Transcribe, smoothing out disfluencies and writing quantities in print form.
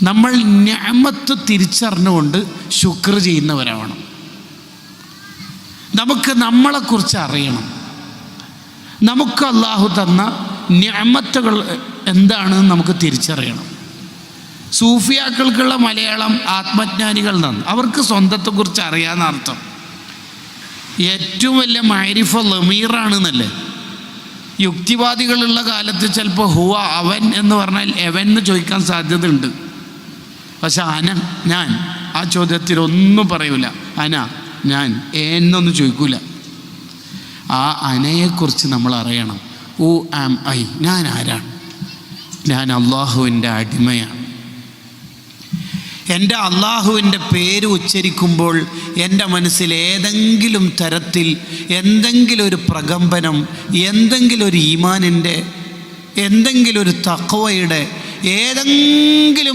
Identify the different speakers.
Speaker 1: നമ്മൾ നിഅമത്ത് തിരിച്ചറിഞ്ഞുകൊണ്ട് ശുക്ർ ചെയ്യുന്നവരാവണം. നമുക്ക് നമ്മളെക്കുറിച്ച് അറിയണം. നമുക്ക് അള്ളാഹു തന്ന നിഅമത്തുകൾ എന്താണെന്ന് നമുക്ക് തിരിച്ചറിയണം. സൂഫിയാക്കൾക്കുള്ള മലയാളം ആത്മജ്ഞാനികൾ എന്നാണ്. അവർക്ക് സ്വന്തത്തെക്കുറിച്ച് അറിയാമെന്ന അർത്ഥം. ഏറ്റവും വലിയ മഅരിഫ ലമീറാണെന്നല്ലേ. യുക്തിവാദികളുള്ള കാലത്ത് ചിലപ്പോൾ ഹുവ അവൻ എന്ന് പറഞ്ഞാൽ എവൻ എന്ന് ചോദിക്കാൻ സാധ്യതയുണ്ട്. പക്ഷെ ഞാൻ ആ ചോദ്യത്തിലൊന്നും പറയൂല. ഞാൻ എന്നൊന്നും ചോദിക്കൂല. ആ അനയെക്കുറിച്ച് നമ്മൾ അറിയണം. ഹു ആം ഐ, ഞാൻ ആരാണ്? ഞാൻ അള്ളാഹുവിൻ്റെ അടിമയാണ്. എൻ്റെ അള്ളാഹുവിൻ്റെ പേര് ഉച്ചരിക്കുമ്പോൾ എൻ്റെ മനസ്സിൽ ഏതെങ്കിലും തരത്തിൽ എന്തെങ്കിലും ഒരു പ്രകമ്പനം, എന്തെങ്കിലും ഒരു ഈമാനിൻ്റെ, എന്തെങ്കിലും ഒരു തഖ്വയുടെ ഏതെങ്കിലും